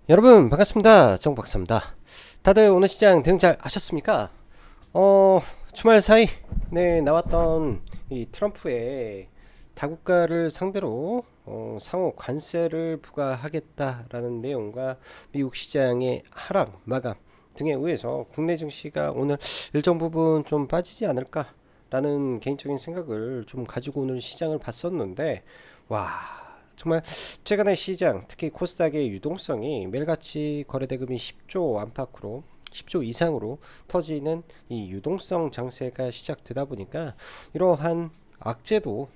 여러분 반갑습니다. 정박사입니다. 다들 오늘 시장 대응 잘 하셨습니까? 주말 사이 나왔던 이 트럼프의 다국가를 상대로 상호 관세를 부과하겠다라는 내용과 미국 시장의 하락 마감 등에 의해서 국내 증시가 오늘 일정 부분 좀 빠지지 않을까라는 개인적인 생각을 좀 가지고 오늘 시장을 봤었는데, 와, 정말 최근의 시장, 특히 코스닥의 유동성이 매일같이 거래대금이 10조 안팎으로 10조 이상으로 터지는 이 유동성 장세가 시작되다 보니까 이러한 악재도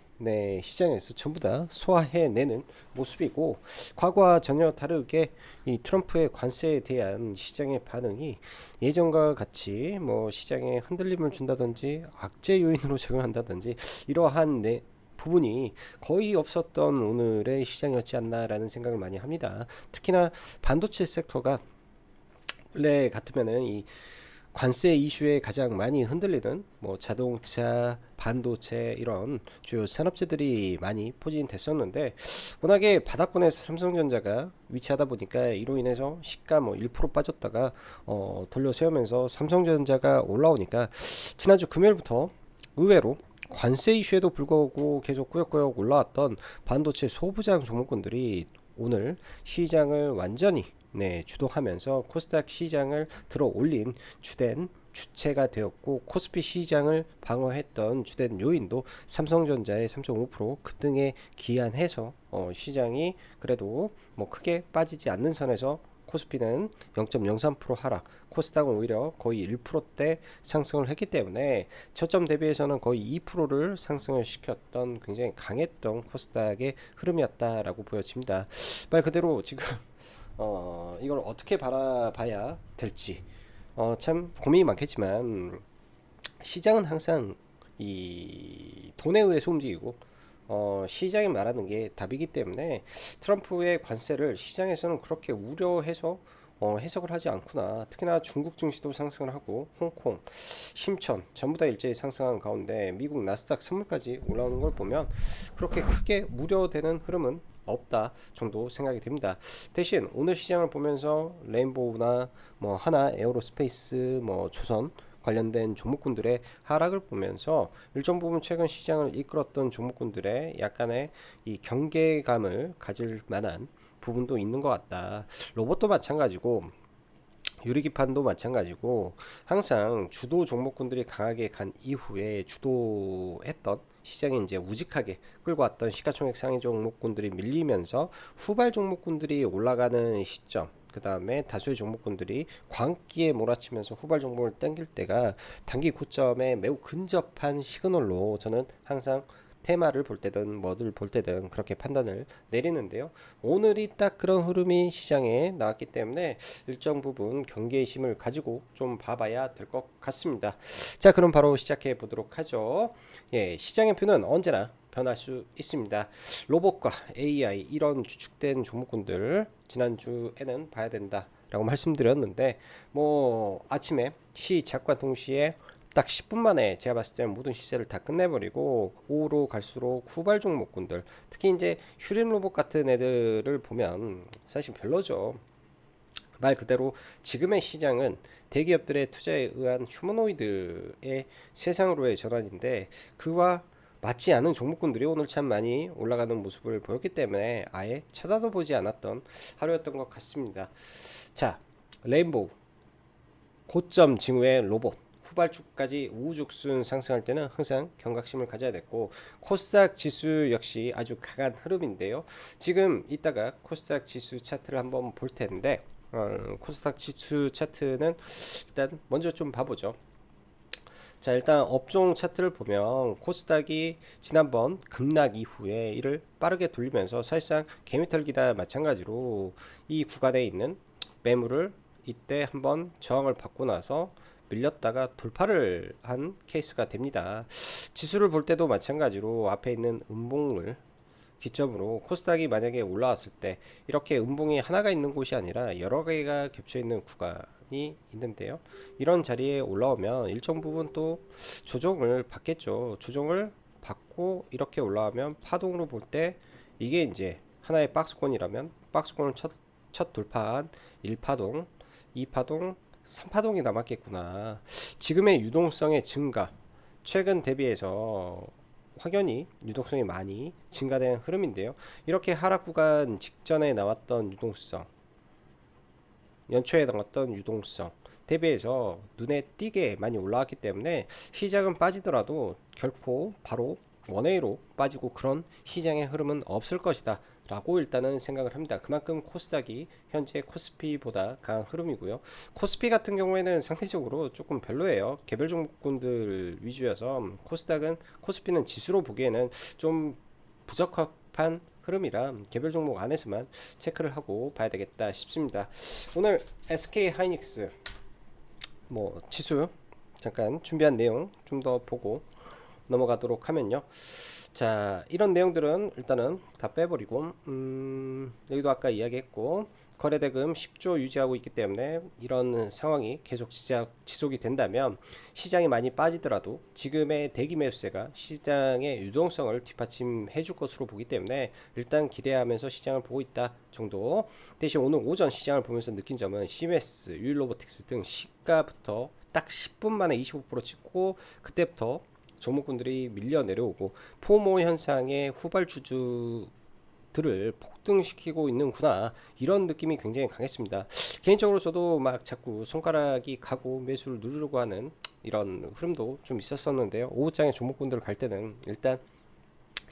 시장에서 전부 다 소화해내는 모습이고, 과거와 전혀 다르게 이 트럼프의 관세에 대한 시장의 반응이 예전과 같이 뭐 시장에 흔들림을 준다든지 악재 요인으로 작용한다든지 이러한 부분이 거의 없었던 오늘의 시장이었지 않나라는 생각을 많이 합니다. 특히나 반도체 섹터가 원래 같으면은 이 관세 이슈에 가장 많이 흔들리는 뭐 자동차, 반도체 이런 주요 산업재들이 많이 포진됐었는데, 워낙에 바닥권에서 삼성전자가 위치하다 보니까 이로 인해서 시가 뭐 1% 빠졌다가 돌려 세우면서 삼성전자가 올라오니까 지난주 금요일부터 의외로 관세 이슈에도 불구하고 계속 꾸역꾸역 올라왔던 반도체 소부장 종목군들이 오늘 시장을 완전히 주도하면서 코스닥 시장을 들어 올린 주된 주체가 되었고, 코스피 시장을 방어했던 주된 요인도 삼성전자의 3.5% 급등에 기한해서 시장이 그래도 뭐 크게 빠지지 않는 선에서 코스피는 0.03% 하락, 코스닥은 오히려 거의 1%대 상승을 했기 때문에 저점 대비해서는 거의 2%를 상승을 시켰던 굉장히 강했던 코스닥의 흐름이었다라고 보여집니다. 말 그대로 지금 이걸 어떻게 바라봐야 될지 참 고민이 많겠지만, 시장은 항상 이 돈에 의해서 움직이고 시장이 말하는 게 답이기 때문에 트럼프의 관세를 시장에서는 그렇게 우려해서 해석을 하지 않구나. 특히나 중국 증시도 상승을 하고 홍콩, 심천 전부 다 일제히 상승한 가운데 미국 나스닥 선물까지 올라오는 걸 보면 그렇게 크게 우려되는 흐름은 없다 정도 생각이 됩니다. 대신 오늘 시장을 보면서 레인보우나 뭐 하나, 에어로스페이스, 뭐 조선 관련된 종목군들의 하락을 보면서 일정 부분 최근 시장을 이끌었던 종목군들의 약간의 이 경계감을 가질 만한 부분도 있는 것 같다. 로봇도 마찬가지고 유리기판도 마찬가지고 항상 주도 종목군들이 강하게 간 이후에 주도했던 시장이 이제 우직하게 끌고 왔던 시가총액 상위 종목군들이 밀리면서 후발 종목군들이 올라가는 시점, 그 다음에 다수의 종목군들이 광기에 몰아치면서 후발 종목을 당길 때가 단기 고점에 매우 근접한 시그널로 저는 항상 테마를 볼 때든 뭐를 볼 때든 그렇게 판단을 내리는데요. 오늘이 딱 그런 흐름이 시장에 나왔기 때문에 일정 부분 경계심을 가지고 좀 봐봐야 될 것 같습니다. 자, 그럼 바로 시작해 보도록 하죠. 예, 시장의 표는 언제나 변할 수 있습니다. 로봇과 AI 이런 주축된 종목군들 지난주에는 봐야 된다 라고 말씀드렸는데, 뭐 아침에 시작과 동시에 딱 10분 만에 제가 봤을 때는 모든 시세를 다 끝내버리고 오후로 갈수록 후발 종목군들, 특히 이제 휴림 로봇 같은 애들을 보면 사실 별로죠. 말 그대로 지금의 시장은 대기업들의 투자에 의한 휴머노이드의 세상으로의 전환인데, 그와 맞지 않은 종목군들이 오늘 참 많이 올라가는 모습을 보였기 때문에 아예 쳐다도 보지 않았던 하루였던 것 같습니다. 자, 레인보우 고점 징후의 로봇 후발주까지 우후죽순 상승할 때는 항상 경각심을 가져야 됐고, 코스닥 지수 역시 아주 강한 흐름인데요. 지금 이따가 코스닥 지수 차트를 한번 볼 텐데, 코스닥 지수 차트는 일단 먼저 좀 봐보죠. 자, 일단 업종 차트를 보면 코스닥이 지난번 급락 이후에 이를 빠르게 돌리면서 사실상 개미털기다 마찬가지로 이 구간에 있는 매물을 이때 한번 저항을 받고 나서 밀렸다가 돌파를 한 케이스가 됩니다. 지수를 볼 때도 마찬가지로 앞에 있는 음봉을 기점으로 코스닥이 만약에 올라왔을 때 이렇게 음봉이 하나가 있는 곳이 아니라 여러 개가 겹쳐 있는 구간이 있는데요. 이런 자리에 올라오면 일정 부분 또 조정을 받겠죠. 조정을 받고 이렇게 올라오면 파동으로 볼 때 이게 이제 하나의 박스권이라면 박스권을 첫 돌파한 1파동, 2파동, 3파동이 남았겠구나. 지금의 유동성의 증가, 최근 대비해서 확연히 유동성이 많이 증가된 흐름인데요. 이렇게 하락 구간 직전에 나왔던 유동성, 연초에 나왔던 유동성 대비해서 눈에 띄게 많이 올라왔기 때문에 시장은 빠지더라도 결코 바로 원웨이로 빠지고 그런 시장의 흐름은 없을 것이다 라고 일단은 생각을 합니다. 그만큼 코스닥이 현재 코스피보다 강한 흐름이고요. 코스피 같은 경우에는 상대적으로 조금 별로예요. 개별 종목군들 위주여서 코스피는 지수로 보기에는 좀 부적합한 흐름이라 개별 종목 안에서만 체크를 하고 봐야 되겠다 싶습니다. 오늘 SK 하이닉스 뭐 지수 잠깐 준비한 내용 좀 더 보고 넘어가도록 하면요. 자, 이런 내용들은 일단은 다 빼버리고 여기도 아까 이야기했고 거래대금 10조 유지하고 있기 때문에 이런 상황이 계속 지속이 된다면 시장이 많이 빠지더라도 지금의 대기 매수세가 시장의 유동성을 뒷받침해 줄 것으로 보기 때문에 일단 기대하면서 시장을 보고 있다 정도. 대신 오늘 오전 시장을 보면서 느낀 점은 시메스, 유일로보틱스 등 시가부터 딱 10분 만에 25% 찍고 그때부터 종목군들이 밀려 내려오고 포모 현상의 후발주주들을 폭등시키고 있는구나 이런 느낌이 굉장히 강했습니다. 개인적으로 저도 막 자꾸 손가락이 가고 매수를 누르려고 하는 이런 흐름도 좀 있었었는데요. 오후장에 종목군들 갈 때는 일단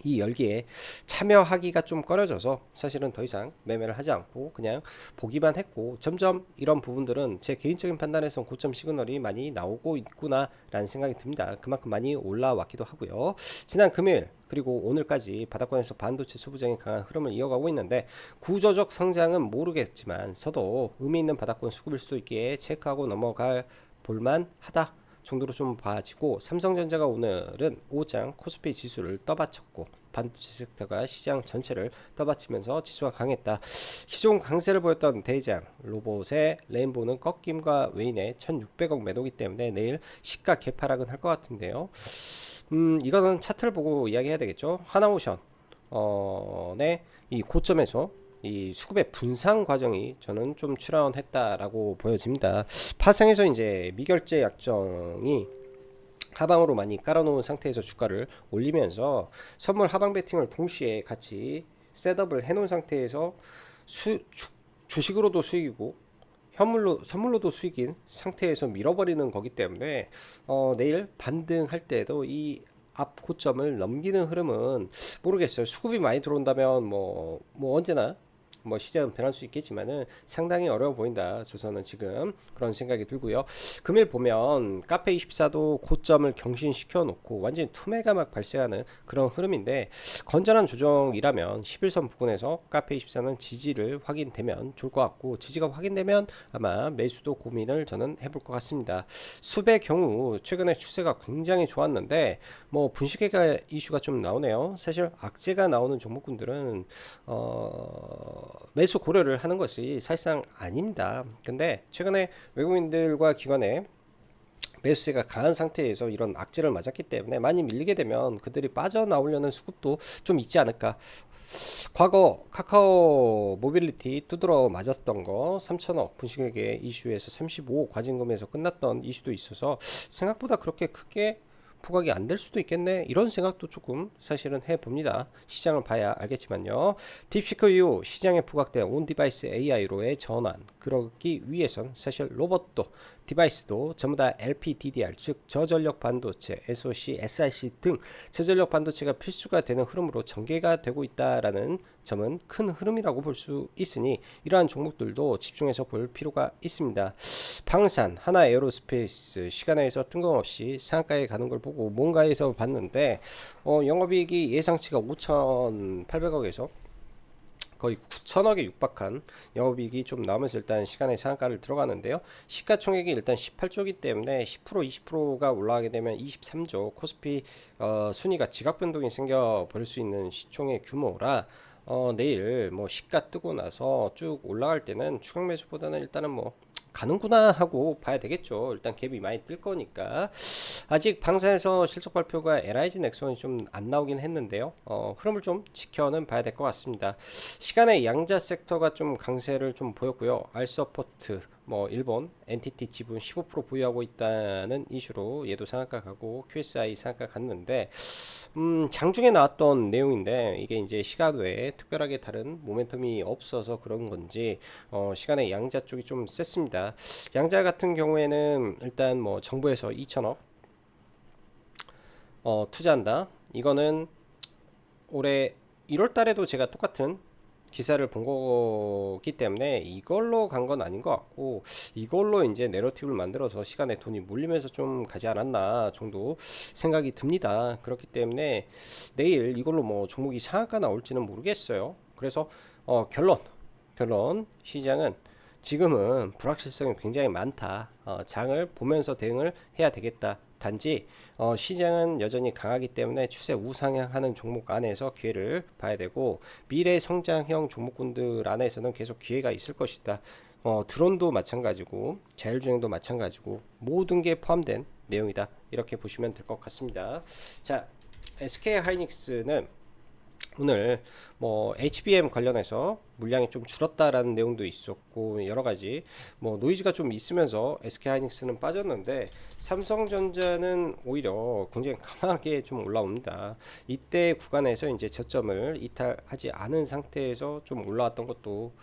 이 열기에 참여하기가 좀 꺼려져서 사실은 더 이상 매매를 하지 않고 그냥 보기만 했고 점점 이런 부분들은 제 개인적인 판단에서 고점 시그널이 많이 나오고 있구나 라는 생각이 듭니다. 그만큼 많이 올라왔기도 하고요. 지난 금요일 그리고 오늘까지 바닥권에서 반도체 소부장이 강한 흐름을 이어가고 있는데 구조적 성장은 모르겠지만 서도 의미 있는 바닥권 수급일 수도 있기에 체크하고 넘어갈 볼만하다 정도로 좀 봐지고 삼성전자가 오늘은 오장 코스피 지수를 떠받쳤고 반도체 섹터가 시장 전체를 떠받치면서 지수가 강했다. 기존 강세를 보였던 대장 로봇의 레인보우는 꺾임과 외인의 1600억 매도기 때문에 내일 시가 개파락은 할 것 같은데요. 이거는 차트를 보고 이야기해야 되겠죠. 하나오션 네, 이 고점에서 이 수급의 분산 과정이 저는 좀 출현했다라고 보여집니다. 파생에서 이제 미결제 약정이 하방으로 많이 깔아놓은 상태에서 주가를 올리면서 선물 하방 베팅을 동시에 같이 셋업을 해놓은 상태에서 주식으로도 수익이고 선물로도 수익인 상태에서 밀어버리는 거기 때문에 내일 반등할 때도 이 앞 고점을 넘기는 흐름은 모르겠어요. 수급이 많이 들어온다면 뭐 언제나 뭐 시장은 변할 수 있겠지만은 상당히 어려워 보인다. 조선은 지금 그런 생각이 들고요. 금일 보면 카페24도 고점을 경신시켜 놓고 완전히 투매가 막 발생하는 그런 흐름인데 건전한 조정이라면 11선 부근에서 카페24는 지지를 확인되면 좋을 것 같고 지지가 확인되면 아마 매수도 고민을 저는 해볼 것 같습니다. 숲의 경우 최근에 추세가 굉장히 좋았는데 뭐 분식회가 이슈가 좀 나오네요. 사실 악재가 나오는 종목군들은 매수 고려를 하는 것이 사실상 아닙니다. 근데 최근에 외국인들과 기관의 매수세가 강한 상태에서 이런 악재를 맞았기 때문에 많이 밀리게 되면 그들이 빠져나오려는 수급도 좀 있지 않을까. 과거 카카오 모빌리티 두드러 맞았던 거 3천억 분식회계 이슈에서 35억 과징금에서 끝났던 이슈도 있어서 생각보다 그렇게 크게 부각이 안 될 수도 있겠네 이런 생각도 조금 사실은 해봅니다. 시장을 봐야 알겠지만요. 딥시크 이후 시장에 부각된 온디바이스 AI로의 전환 그러기 위해선 사실 로봇도 디바이스도 전부 다 LPDDR 즉 저전력 반도체 SoC, SiC 등 저전력 반도체가 필수가 되는 흐름으로 전개가 되고 있다라는 점은 큰 흐름이라고 볼 수 있으니 이러한 종목들도 집중해서 볼 필요가 있습니다. 방산, 하나 에어로스페이스 시간에서 뜬금없이 상한가에 가는 걸 보고 뭔가에서 봤는데 영업이익이 예상치가 5,800억에서 거의 9천억에 육박한 영업이익이 좀 나오면서 일단 시간의 상한가를 들어가는데요. 시가총액이 일단 18조이기 때문에 10% 20%가 올라가게 되면 23조 코스피 순위가 지각 변동이 생겨 버릴 수 있는 시총의 규모라 내일 뭐 시가 뜨고 나서 쭉 올라갈 때는 추격 매수보다는 일단은 뭐 가는구나 하고 봐야 되겠죠. 일단 갭이 많이 뜰 거니까. 아직 방사에서 실적 발표가 LIG 넥슨이 좀 안 나오긴 했는데요. 흐름을 좀 지켜는 봐야 될 것 같습니다. 시간의 양자 섹터가 좀 강세를 좀 보였고요. 알서포트 뭐 일본 NTT 지분 15% 보유하고 있다는 이슈로 얘도 상한가 가고 QSI 상한가 갔는데 장중에 나왔던 내용인데 이게 이제 시간 외에 특별하게 다른 모멘텀이 없어서 그런 건지 시간의 양자 쪽이 좀 셌습니다. 양자 같은 경우에는 일단 뭐 정부에서 2천억 투자한다. 이거는 올해 1월 달에도 제가 똑같은 기사를 본 거기 때문에 이걸로 간 건 아닌 것 같고, 이걸로 이제 내러티브를 만들어서 시간에 돈이 몰리면서 좀 가지 않았나 정도 생각이 듭니다. 그렇기 때문에 내일 이걸로 뭐 종목이 상한가 나올지는 모르겠어요. 그래서 결론 시장은 지금은 불확실성이 굉장히 많다. 장을 보면서 대응을 해야 되겠다. 단지 시장은 여전히 강하기 때문에 추세 우상향하는 종목 안에서 기회를 봐야 되고, 미래 성장형 종목군들 안에서는 계속 기회가 있을 것이다. 드론도 마찬가지고 자율주행도 마찬가지고 모든 게 포함된 내용이다. 이렇게 보시면 될 것 같습니다. 자, SK 하이닉스는 오늘 뭐 HBM 관련해서 물량이 좀 줄었다라는 내용도 있었고, 여러 가지 뭐 노이즈가 좀 있으면서 SK하이닉스는 빠졌는데, 삼성전자는 오히려 굉장히 강하게 좀 올라옵니다. 이때 구간에서 이제 저점을 이탈하지 않은 상태에서 좀 올라왔던 것도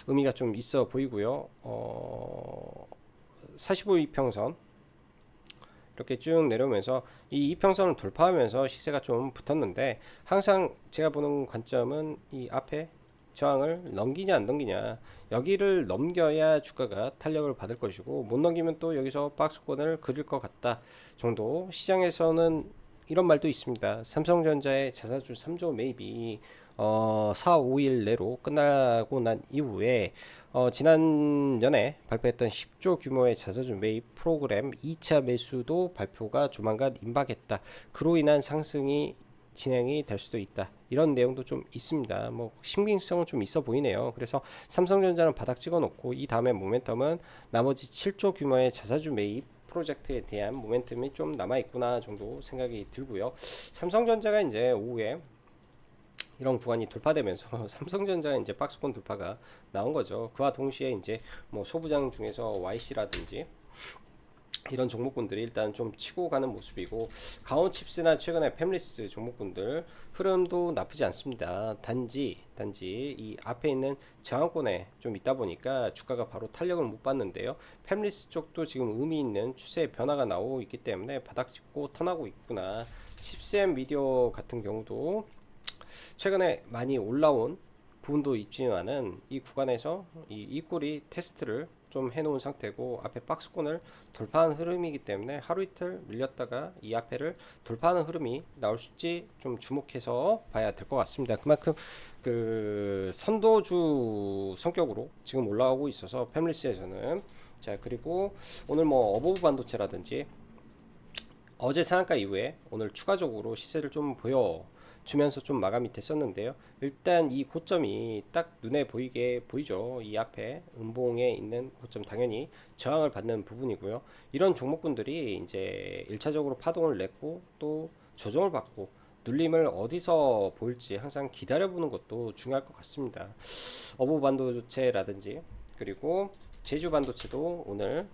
의미가 좀 있어 보이고요. 45 이평선 이렇게 쭉 내려오면서 이 이평선을 돌파하면서 시세가 좀 붙었는데, 항상 제가 보는 관점은 이 앞에 저항을 넘기냐 안 넘기냐, 여기를 넘겨야 주가가 탄력을 받을 것이고, 못 넘기면 또 여기서 박스권을 그릴 것 같다 정도. 시장에서는 이런 말도 있습니다. 삼성전자의 자사주 3조 매입이 4, 5일 내로 끝나고 난 이후에 지난년에 발표했던 10조 규모의 자사주 매입 프로그램 2차 매수도 발표가 조만간 임박했다. 그로 인한 상승이 진행이 될 수도 있다. 이런 내용도 좀 있습니다. 뭐 신빙성은 좀 있어 보이네요. 그래서 삼성전자는 바닥 찍어 놓고, 이 다음에 모멘텀은 나머지 7조 규모의 자사주 매입 프로젝트에 대한 모멘텀이 좀 남아있구나 정도 생각이 들고요. 삼성전자가 이제 오후에 이런 구간이 돌파되면서 삼성전자가 이제 박스권 돌파가 나온 거죠. 그와 동시에 이제 뭐 소부장 중에서 YC라든지 이런 종목군들이 일단 좀 치고 가는 모습이고, 가온칩스나 최근에 팹리스 종목군들 흐름도 나쁘지 않습니다. 단지 이 앞에 있는 저항권에 좀 있다 보니까 주가가 바로 탄력을 못 받는데요. 팹리스 쪽도 지금 의미 있는 추세의 변화가 나오고 있기 때문에 바닥 찍고 턴하고 있구나. 칩셋 미디어 같은 경우도 최근에 많이 올라온 부분도 있지만은 이 구간에서 이 입꼬리 테스트를 좀 해놓은 상태고, 앞에 박스권을 돌파하는 흐름이기 때문에 하루 이틀 밀렸다가 이 앞에를 돌파하는 흐름이 나올지 좀 주목해서 봐야 될 것 같습니다. 그만큼 그 선도주 성격으로 지금 올라오고 있어서 패밀리스에서는. 자, 그리고 오늘 뭐 어버브 반도체라든지 어제 상한가 이후에 오늘 추가적으로 시세를 좀 보여주면서 좀 마감이 됐었는데요. 일단 이 고점이 딱 눈에 보이게 보이죠. 이 앞에 음봉에 있는 고점 당연히 저항을 받는 부분이고요. 이런 종목군들이 이제 1차적으로 파동을 냈고 또 조정을 받고 눌림을 어디서 보일지 항상 기다려보는 것도 중요할 것 같습니다. 어부 반도체라든지 그리고 제주 반도체도 오늘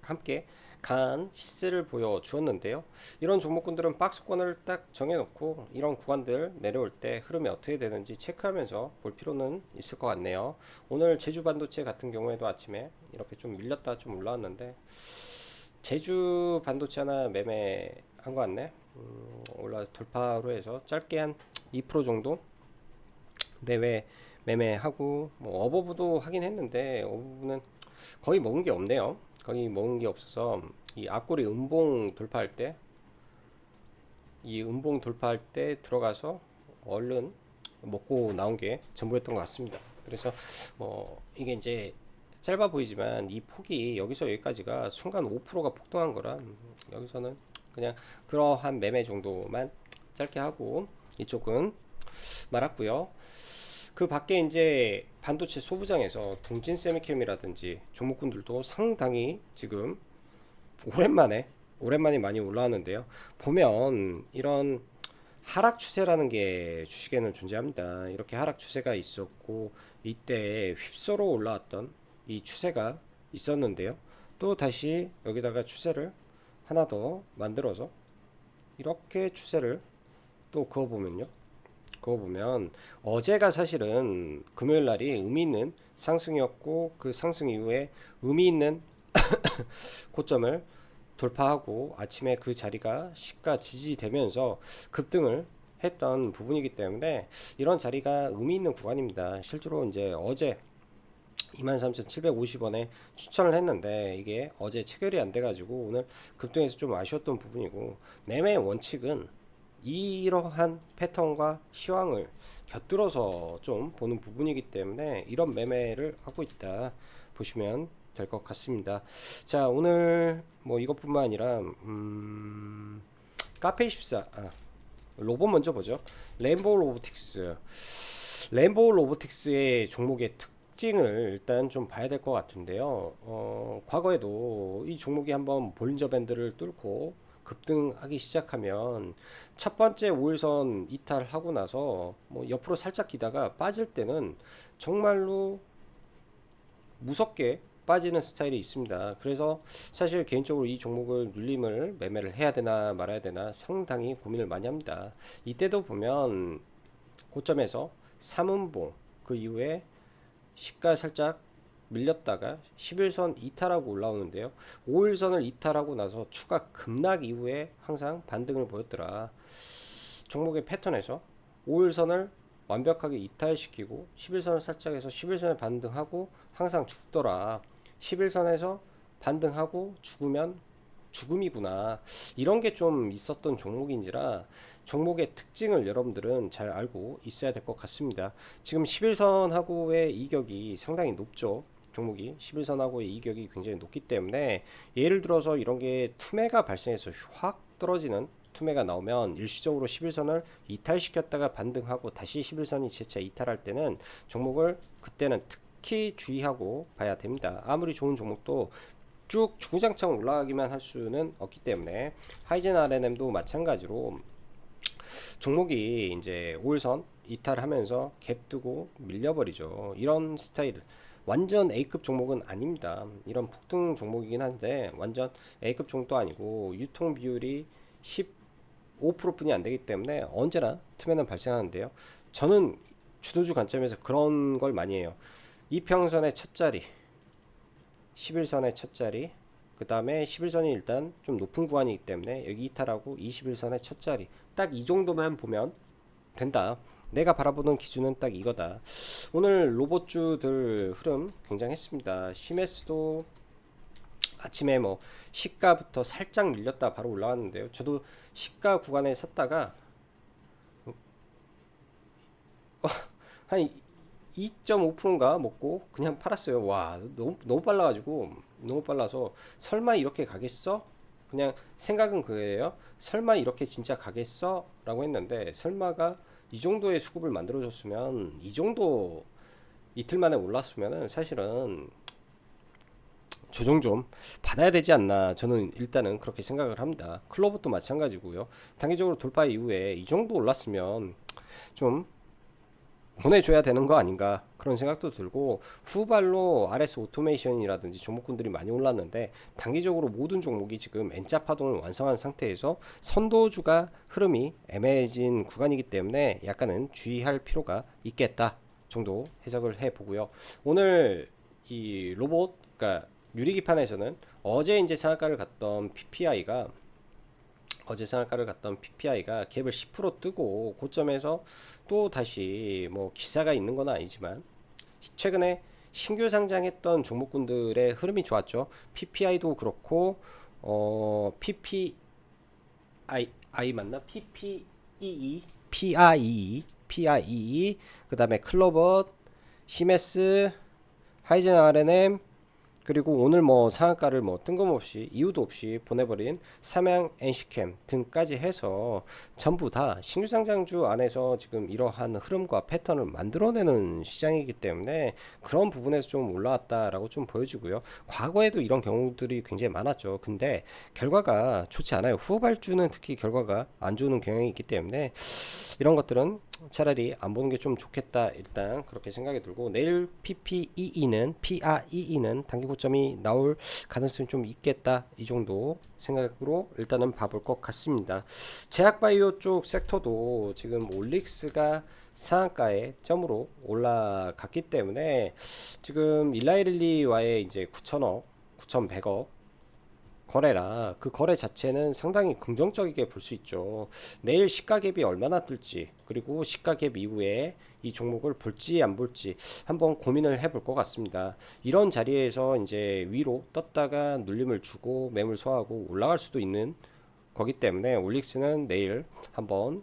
함께 강한 시세를 보여주었는데요. 이런 종목군들은 박스권을 딱 정해놓고 이런 구간들 내려올 때 흐름이 어떻게 되는지 체크하면서 볼 필요는 있을 것 같네요. 오늘 제주 반도체 같은 경우에도 아침에 이렇게 좀 밀렸다 좀 올라왔는데, 제주 반도체 하나 매매한 것 같네. 올라 돌파로 해서 짧게 한 2% 정도 내외 매매하고, 뭐 어버브도 하긴 했는데 어버브는 거의 먹은 게 없네요. 거의 먹은 게 없어서 이 앞꼬리 음봉 돌파할 때, 이 음봉 돌파할 때 들어가서 얼른 먹고 나온 게 전부였던 것 같습니다. 그래서 뭐 이게 이제 짧아 보이지만 이 폭이 여기서 여기까지가 순간 5%가 폭등한 거라, 여기서는 그냥 그러한 매매 정도만 짧게 하고 이쪽은 말았고요. 그 밖에 이제 반도체 소부장에서 동진 세미캠이라든지 종목군들도 상당히 지금 오랜만에 많이 올라왔는데요. 보면 이런 하락 추세라는 게 주식에는 존재합니다. 이렇게 하락 추세가 있었고 이때 휩쓸어 올라왔던 이 추세가 있었는데요. 또 다시 여기다가 추세를 하나 더 만들어서 이렇게 추세를 또 그어보면요. 그어보면 어제가 사실은 금요일 날이 의미 있는 상승이었고 그 상승 이후에 의미 있는 고점을 돌파하고 아침에 그 자리가 시가 지지되면서 급등을 했던 부분이기 때문에 이런 자리가 의미 있는 구간입니다. 실제로 이제 어제 23,750원에 추천을 했는데 이게 어제 체결이 안 돼가지고 오늘 급등해서 좀 아쉬웠던 부분이고, 매매 원칙은 이러한 패턴과 시황을 곁들여서 좀 보는 부분이기 때문에 이런 매매를 하고 있다 보시면 될 것 같습니다. 자, 오늘 뭐 이것뿐만 아니라 카페24 로봇 먼저 보죠. 레인보우 로보틱스의 종목의 특징을 일단 좀 봐야 될 것 같은데요. 과거에도 이 종목이 한번 볼린저 밴드를 뚫고 급등하기 시작하면 첫 번째 5일선 이탈하고 나서 뭐 옆으로 살짝 기다가 빠질 때는 정말로 무섭게 빠지는 스타일이 있습니다. 그래서 사실 개인적으로 이 종목을 눌림을 매매를 해야 되나 말아야 되나 상당히 고민을 많이 합니다. 이때도 보면 고점에서 3음봉 그 이후에 시가 살짝 밀렸다가 11선 이탈하고 올라오는데요. 5일선을 이탈하고 나서 추가 급락 이후에 항상 반등을 보였더라. 종목의 패턴에서 5일선을 완벽하게 이탈시키고 11선을 살짝 해서 11선에 반등하고 항상 죽더라. 11선에서 반등하고 죽으면 죽음이구나, 이런 게 좀 있었던 종목인지라 종목의 특징을 여러분들은 잘 알고 있어야 될 것 같습니다. 지금 11선하고의 이격이 상당히 높죠. 종목이 11선하고의 이격이 굉장히 높기 때문에 예를 들어서 이런 게 투매가 발생해서 확 떨어지는 투매가 나오면 일시적으로 11선을 이탈시켰다가 반등하고 다시 11선이 재차 이탈할 때는 종목을 그때는 특히 주의하고 봐야 됩니다. 아무리 좋은 종목도 쭉 주구장창 올라가기만 할 수는 없기 때문에 하이젠 RNM도 마찬가지로 종목이 이제 5일선 이탈하면서 갭 뜨고 밀려버리죠. 이런 스타일 완전 A급 종목은 아닙니다. 이런 폭등 종목이긴 한데 완전 A급 종목도 아니고 유통 비율이 15%뿐이 안 되기 때문에 언제나 틈에는 발생하는데요. 저는 주도주 관점에서 그런 걸 많이 해요. 이평선의 첫 자리, 11선의 첫 자리, 그 다음에 11선이 일단 좀 높은 구간이기 때문에 여기 이탈하고 21선의 첫 자리, 딱 이 정도만 보면 된다. 내가 바라보는 기준은 딱 이거다. 오늘 로봇주들 흐름 굉장했습니다. 시메스도 아침에 뭐 시가부터 살짝 밀렸다 바로 올라왔는데요. 저도 시가 구간에 샀다가 한 2.5%인가 먹고 그냥 팔았어요. 와, 너무 빨라가지고, 너무 빨라서 설마 이렇게 가겠어? 그냥 생각은 그거예요. 설마 이렇게 진짜 가겠어? 라고 했는데 설마가 이 정도의 수급을 만들어줬으면, 이 정도 이틀 만에 올랐으면은 사실은 조정 좀 받아야 되지 않나, 저는 일단은 그렇게 생각을 합니다. 클로버도 마찬가지고요. 단기적으로 돌파 이후에 이 정도 올랐으면 좀 보내줘야 되는 거 아닌가, 그런 생각도 들고, 후발로 RS 오토메이션이라든지 종목군들이 많이 올랐는데 단기적으로 모든 종목이 지금 N자 파동을 완성한 상태에서 선도주가 흐름이 애매해진 구간이기 때문에 약간은 주의할 필요가 있겠다 정도 해석을 해보고요. 오늘 이 로봇, 그러니까 유리기판에서는 어제 이제 상한가를 갔던 PPI가 갭을 10% 뜨고 고점에서 또 다시 뭐 기사가 있는 건 아니지만 최근에 신규 상장했던 종목군들의 흐름이 좋았죠. PPI도 그렇고 PPI 맞나? PIEE 그 다음에 클로버, 시메스, 하이젠 RNM, 그리고 오늘 뭐 상한가를 뭐 뜬금없이 이유도 없이 보내버린 삼양, NC캠 등까지 해서 전부 다 신규 상장주 안에서 지금 이러한 흐름과 패턴을 만들어내는 시장이기 때문에 그런 부분에서 좀 올라왔다라고 좀 보여지고요. 과거에도 이런 경우들이 굉장히 많았죠. 근데 결과가 좋지 않아요. 후발주는 특히 결과가 안 좋은 경향이 있기 때문에 이런 것들은 차라리 안 보는 게 좀 좋겠다, 일단 그렇게 생각이 들고, 내일 PREE는 단기 고점이 나올 가능성이 좀 있겠다, 이 정도 생각으로 일단은 봐볼 것 같습니다. 제약바이오 쪽 섹터도 지금 올릭스가 상한가에 점으로 올라갔기 때문에 지금 일라이릴리와의 이제 9천억 9,100억 거래라, 그 거래 자체는 상당히 긍정적이게 볼 수 있죠. 내일 시가갭이 얼마나 뜰지, 그리고 시가갭 이후에 이 종목을 볼지 안 볼지 한번 고민을 해볼 것 같습니다. 이런 자리에서 이제 위로 떴다가 눌림을 주고 매물 소화하고 올라갈 수도 있는 거기 때문에 올릭스는 내일 한번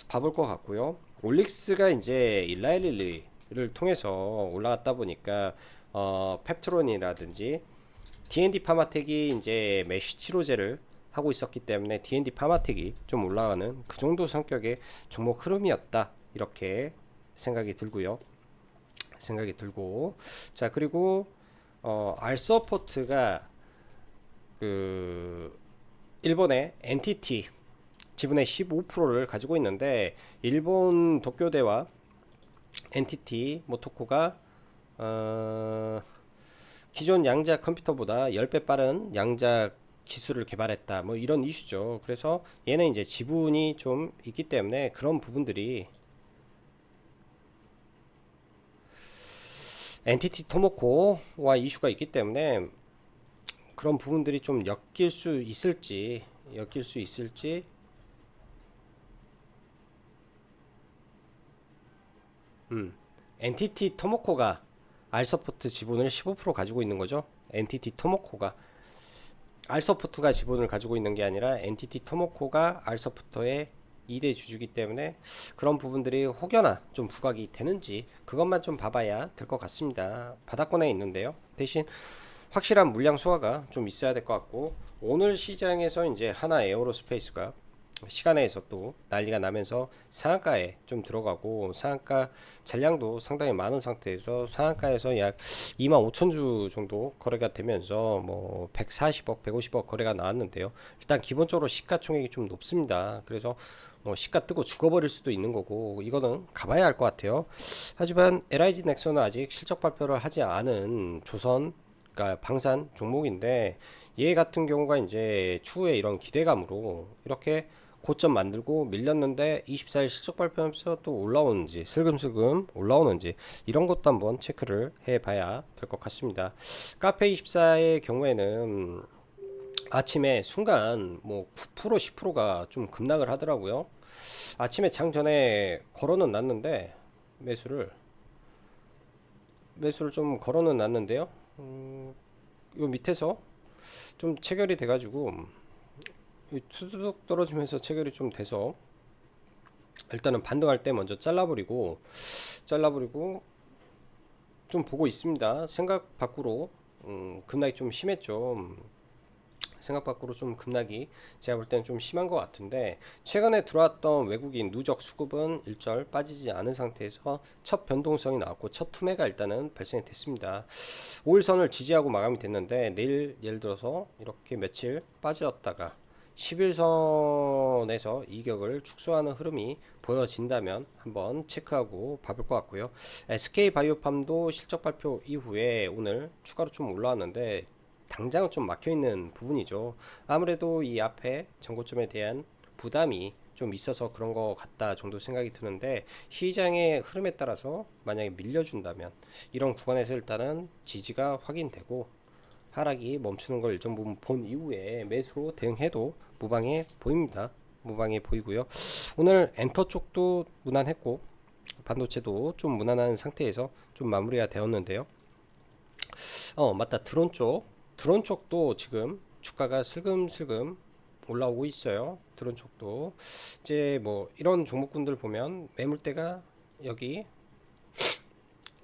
봐볼 것 같고요. 올릭스가 이제 일라일리를 통해서 올라갔다 보니까 펩트론이라든지 D&D 파마텍이 이제 메쉬 치료제를 하고 있었기 때문에 D&D 파마텍이 좀 올라가는 그 정도 성격의 종목 흐름이었다, 이렇게 생각이 들고요. 자, 그리고 알서포트가 그 일본의 NTT 지분의 15%를 가지고 있는데, 일본 도쿄대와 NTT 모토코가 기존 양자 컴퓨터보다 10배 빠른 양자 기술을 개발했다, 뭐 이런 이슈죠. 그래서 얘는 이제 지분이 좀 있기 때문에 그런 부분들이 NTT 토모코와 이슈가 있기 때문에 그런 부분들이 좀 엮일 수 있을지 NTT 토모코가 알서포트 지분을 15% 가지고 있는 거죠. NTT 토모코가 알서포트가 지분을 가지고 있는 게 아니라 NTT 토모코가 알서포트의 2대 주주기 때문에 그런 부분들이 혹여나 좀 부각이 되는지 그것만 좀 봐봐야 될 것 같습니다. 바닥권에 있는데요. 대신 확실한 물량 소화가 좀 있어야 될 것 같고, 오늘 시장에서 이제 하나 에어로스페이스가 시간에서 또 난리가 나면서 상한가에 좀 들어가고, 상한가 잔량도 상당히 많은 상태에서 상한가에서 약 25,000주 정도 거래가 되면서 뭐 140억 150억 거래가 나왔는데요. 일단 기본적으로 시가총액이 좀 높습니다. 그래서 뭐 시가 뜨고 죽어버릴 수도 있는 거고, 이거는 가봐야 할 것 같아요. 하지만 LIG 넥슨은 아직 실적 발표를 하지 않은 조선, 그러니까 방산 종목인데, 얘 같은 경우가 이제 추후에 이런 기대감으로 이렇게 고점 만들고 밀렸는데 24일 실적 발표하면서 또 올라오는지, 슬금슬금 올라오는지, 이런 것도 한번 체크를 해봐야 될 것 같습니다. 카페24의 경우에는 아침에 순간 뭐 9% 10%가 좀 급락을 하더라고요. 아침에 장 전에 걸어는 놨는데 매수를 좀 걸어는 놨는데요. 요 밑에서 좀 체결이 돼가지고 투둑 떨어지면서 체결이 좀 돼서 일단은 반등할 때 먼저 잘라버리고 좀 보고 있습니다. 생각 밖으로 급락이 좀 심했죠. 생각 밖으로 좀 급락이 제가 볼 때는 좀 심한 것 같은데, 최근에 들어왔던 외국인 누적 수급은 일절 빠지지 않은 상태에서 첫 변동성이 나왔고 첫 투매가 일단은 발생이 됐습니다. 5일선을 지지하고 마감이 됐는데, 내일 예를 들어서 이렇게 며칠 빠졌다가 11선에서 이격을 축소하는 흐름이 보여진다면 한번 체크하고 봐볼 것 같고요. SK바이오팜도 실적 발표 이후에 오늘 추가로 좀 올라왔는데 당장은 좀 막혀있는 부분이죠. 아무래도 이 앞에 전고점에 대한 부담이 좀 있어서 그런 것 같다 정도 생각이 드는데, 시장의 흐름에 따라서 만약에 밀려준다면 이런 구간에서 일단은 지지가 확인되고 하락이 멈추는 걸 일정 부분 본 이후에 매수로 대응해도 무방해 보입니다. 무방해 보이고요. 오늘 엔터 쪽도 무난했고 반도체도 좀 무난한 상태에서 좀 마무리가 되었는데요. 맞다. 드론 쪽도 지금 주가가 슬금슬금 올라오고 있어요. 드론 쪽도 이제 뭐 이런 종목군들 보면 매물대가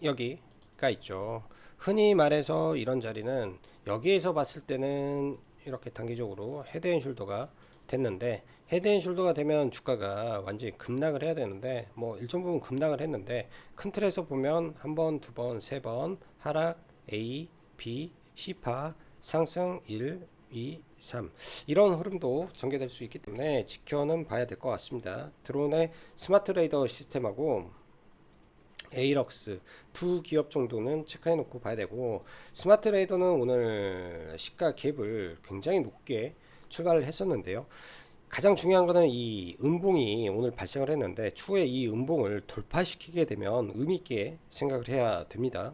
여기가 있죠. 흔히 말해서 이런 자리는 여기에서 봤을 때는 이렇게 단기적으로 헤드앤숄더가 됐는데, 헤드앤숄더가 되면 주가가 완전히 급락을 해야 되는데, 뭐 일정 부분 급락을 했는데, 큰 틀에서 보면 한 번, 두 번, 세 번 하락, A, B, C파, 상승 1, 2, 3 이런 흐름도 전개될 수 있기 때문에 지켜는 봐야 될 것 같습니다. 드론의 스마트 레이더 시스템하고 에이럭스 두 기업 정도는 체크해 놓고 봐야 되고, 스마트 레이더는 오늘 시가 갭을 굉장히 높게 출발을 했었는데요. 가장 중요한 거는 이 음봉이 오늘 발생을 했는데, 추후에 이 음봉을 돌파시키게 되면 의미 있게 생각을 해야 됩니다.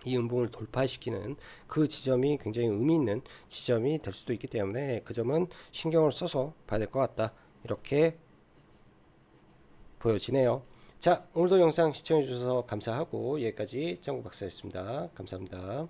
이 음봉을 돌파시키는 그 지점이 굉장히 의미 있는 지점이 될 수도 있기 때문에 그 점은 신경을 써서 봐야 될 것 같다, 이렇게 보여지네요. 자, 오늘도 영상 시청해 주셔서 감사하고, 여기까지 짱구 박사였습니다. 감사합니다.